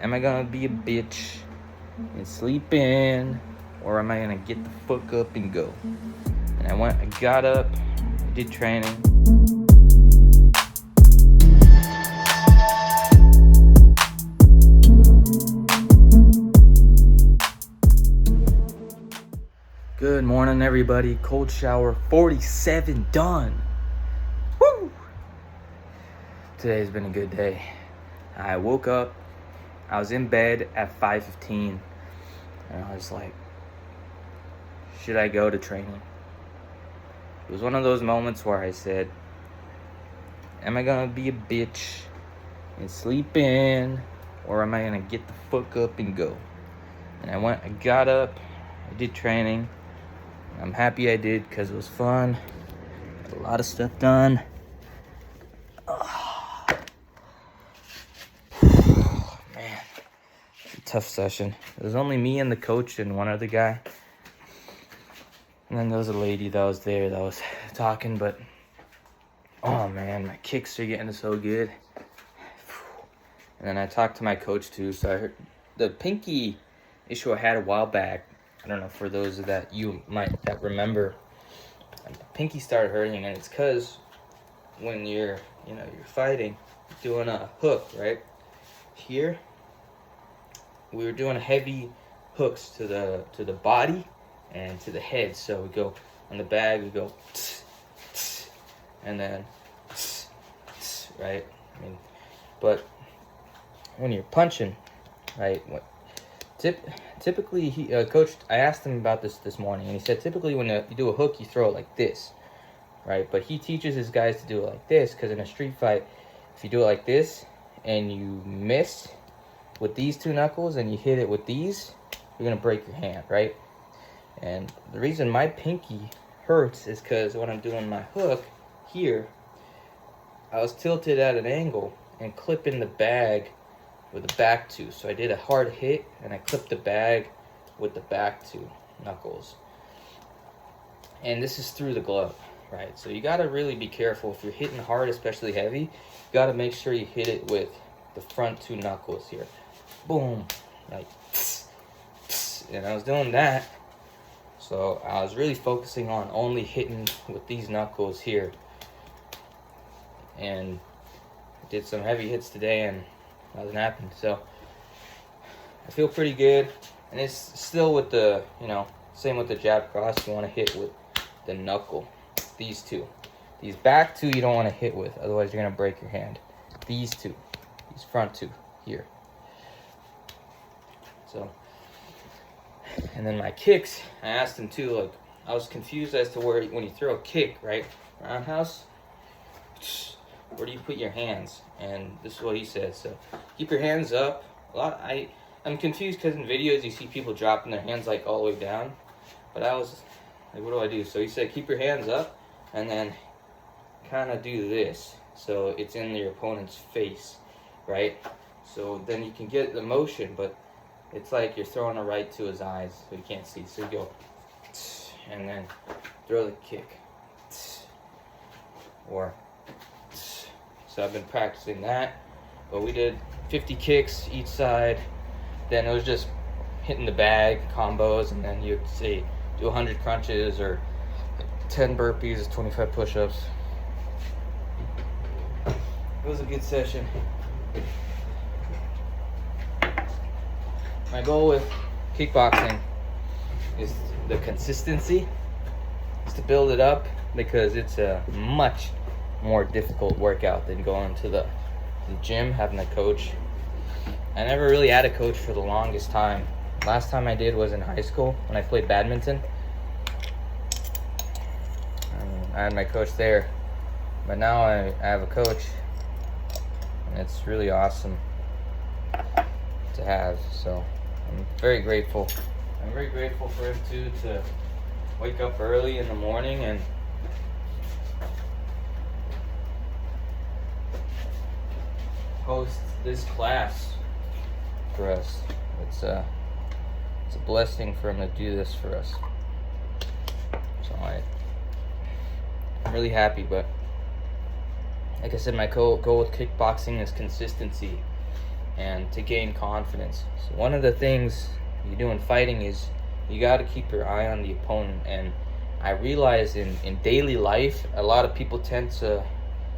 Am I gonna be a bitch and sleep in, or am I gonna get the fuck up and go? And I got up, I did training. Good morning, everybody. Cold shower 47 done. Woo! Today's been a good day. I woke up, I was in bed at 5:15, and I was like, should I go to training? It was one of those moments where I said, am I gonna be a bitch and sleep in, or am I gonna get the fuck up and go? And I got up, I did training. I'm happy I did because it was fun. Got a lot of stuff done. Oh, man, tough session. It was only me and the coach and one other guy. And then there was a lady that was there that was talking, but oh man, my kicks are getting so good. And then I talked to my coach too, so I heard the pinky issue I had a while back. I don't know, for those that you might that remember, pinky started hurting, and it's because when you're fighting, doing a hook, right? Here, we were doing heavy hooks to the body and to the head. So we go on the bag, we go, tss, tss, and then, tss, tss, right? I mean, but when you're punching, right? Typically, coach, I asked him about this morning, and he said typically when you do a hook, you throw it like this, right? But he teaches his guys to do it like this, because in a street fight, if you do it like this and you miss with these two knuckles and you hit it with these, you're gonna break your hand, right? And the reason my pinky hurts is because when I'm doing my hook here, I was tilted at an angle and clipping the bag with the back two. So I did a hard hit and I clipped the bag with the back two knuckles. And this is through the glove, right? So you gotta really be careful. If you're hitting hard, especially heavy, you gotta make sure you hit it with the front two knuckles here. Boom, like, pss, pss. And I was doing that. So I was really focusing on only hitting with these knuckles here. And I did some heavy hits today and nothing happened. So I feel pretty good. And it's still with the, same with the jab cross, you want to hit with the knuckle. These two. These back two you don't want to hit with, otherwise you're going to break your hand. These two. These front two here. So, and then my kicks, I asked him too, like, I was confused as to where, when you throw a kick, right? Roundhouse, where do you put your hands? And this is what he said. So keep your hands up. I'm confused because in videos you see people dropping their hands like all the way down. But I was like, what do I do? So he said, keep your hands up and then kind of do this. So it's in your opponent's face, right? So then you can get the motion, but it's like you're throwing a right to his eyes, so you can't see. So you go, and then throw the kick. Or, so I've been practicing that. But we did 50 kicks each side. Then it was just hitting the bag, combos, and then you'd say do 100 crunches or 10 burpees, 25 push-ups. It was a good session. My goal with kickboxing is the consistency, is to build it up, because it's a much more difficult workout than going to the gym, having a coach. I never really had a coach for the longest time. Last time I did was in high school when I played badminton. I had my coach there, but now I have a coach, and it's really awesome to have. So I'm very grateful. I'm very grateful for him too, to wake up early in the morning and host this class for us. It's a blessing for him to do this for us. So I'm really happy, but like I said, my goal with kickboxing is consistency. and to gain confidence. So one of the things you do in fighting is you got to keep your eye on the opponent. And I realize in daily life, a lot of people tend to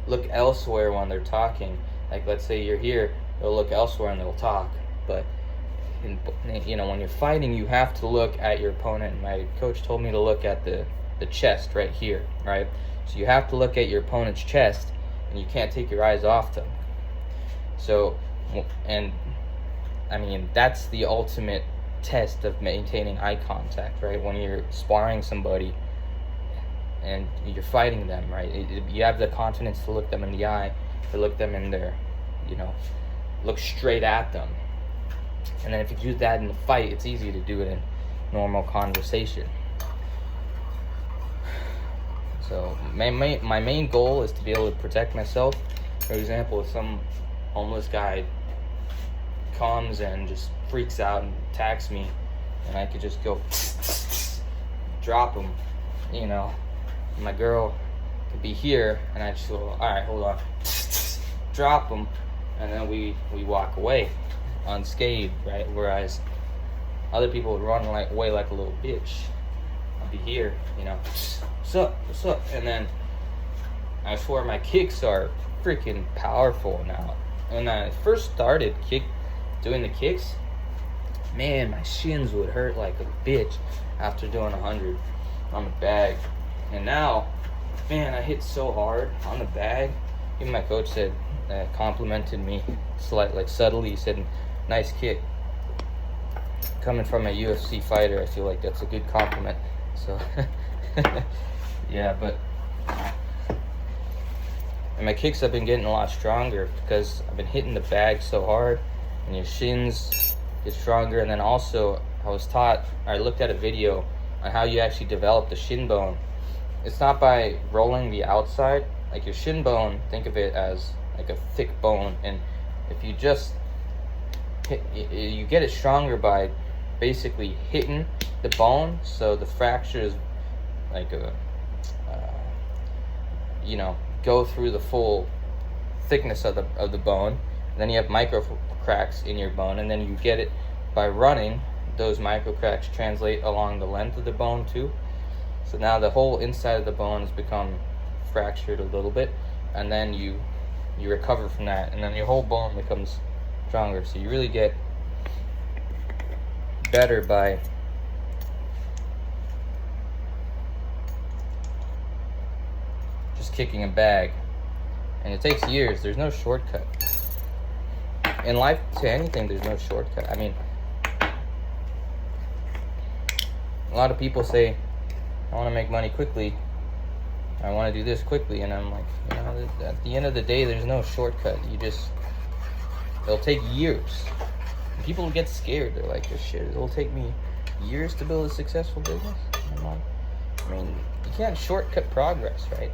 look elsewhere when they're talking. Like, let's say you're here, they'll look elsewhere and they'll talk. But when you're fighting, you have to look at your opponent. My coach told me to look at the chest right here, right? So you have to look at your opponent's chest, and you can't take your eyes off them. So, and I mean, that's the ultimate test of maintaining eye contact, right? When you're sparring somebody and you're fighting them, right? You have the confidence to look them in the eye, to look them in their, look straight at them. And then if you do that in the fight, it's easy to do it in normal conversation. So my main goal is to be able to protect myself. For example, if some homeless guy comes and just freaks out and attacks me, and I could just go drop him, my girl could be here, and I just go, all right, hold on, drop him, and then we walk away unscathed, right? Whereas other people would run away like a little bitch. I'll be here, what's up? And then I swear my kicks are freaking powerful now. When I first started doing the kicks, man, my shins would hurt like a bitch after doing 100 on the bag. And now, man, I hit so hard on the bag. Even my coach said, complimented me subtly. He said, nice kick. Coming from a UFC fighter, I feel like that's a good compliment. So, yeah, and my kicks have been getting a lot stronger because I've been hitting the bag so hard, and your shins get stronger. And then also, I looked at a video on how you actually develop the shin bone. It's not by rolling the outside. Like your shin bone, think of it as like a thick bone, and if you just you get it stronger by basically hitting the bone, so the fractures like go through the full thickness of the bone. And then you have micro cracks in your bone, and then you get it by running. Those micro cracks translate along the length of the bone too. So now the whole inside of the bone has become fractured a little bit, and then you recover from that, and then your whole bone becomes stronger. So you really get better by just kicking a bag. And it takes years. There's no shortcut. In life, to anything, there's no shortcut. I mean, a lot of people say, I want to make money quickly. I want to do this quickly. And I'm like, at the end of the day, there's no shortcut. It'll take years. And people get scared. They're like, this shit, it'll take me years to build a successful business. I mean, you can't shortcut progress, right?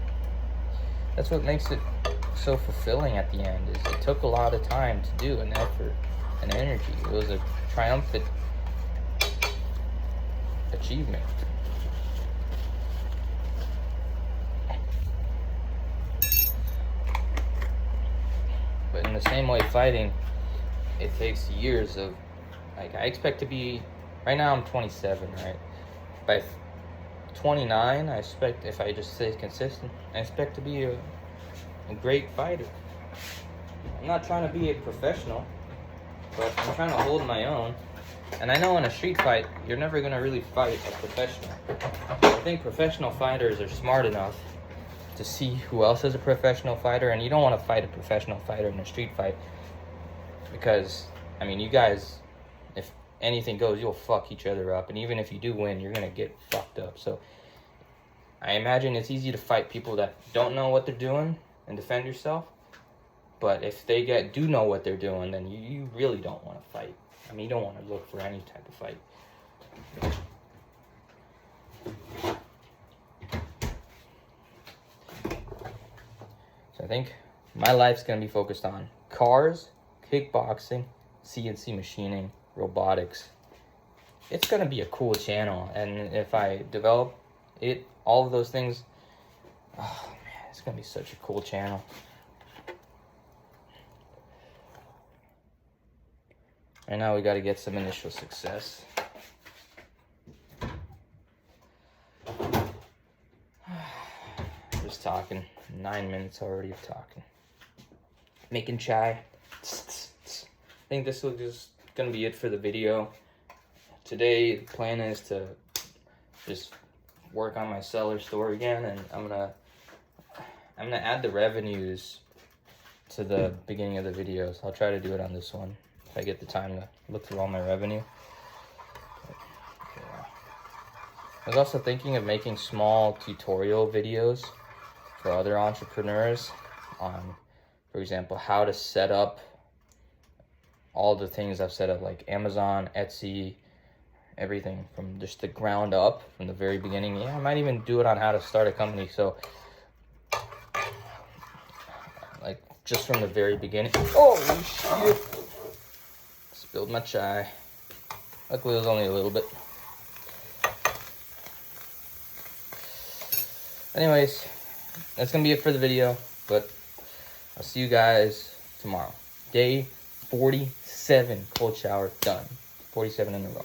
That's what makes it so fulfilling at the end, is it took a lot of time to do, and effort and energy. It was a triumphant achievement. But in the same way, fighting, it takes years of, I expect to be, right now I'm 27, right? By 29, I expect, if I just stay consistent, I expect to be a great fighter. I'm not trying to be a professional, but I'm trying to hold my own. And I know in a street fight, you're never going to really fight a professional. I think professional fighters are smart enough to see who else is a professional fighter, and you don't want to fight a professional fighter in a street fight, because, I mean, you guys, if anything goes, you'll fuck each other up, and even if you do win, you're going to get fucked up. So I imagine it's easy to fight people that don't know what they're doing and defend yourself. But if they do know what they're doing, then you really don't want to fight. I mean, you don't want to look for any type of fight. So I think my life's going to be focused on cars, kickboxing, CNC machining, robotics. It's going to be a cool channel. And if I develop all of those things, oh man, it's going to be such a cool channel. And now we got to get some initial success. Just talking. 9 minutes already of talking. Making chai. I think this was just gonna be it for the video. Today, the plan is to just work on my seller store again, and I'm gonna add the revenues to the beginning of the videos. I'll try to do it on this one if I get the time to look through all my revenue. I was also thinking of making small tutorial videos for other entrepreneurs on, for example, how to set up all the things I've set up, like Amazon, Etsy, everything from just the ground up, from the very beginning. Yeah, I might even do it on how to start a company. So, like, just from the very beginning. Oh, shit. Spilled my chai. Luckily, it was only a little bit. Anyways, that's going to be it for the video, but I'll see you guys tomorrow. Day 47 cold shower done. 47 in a row.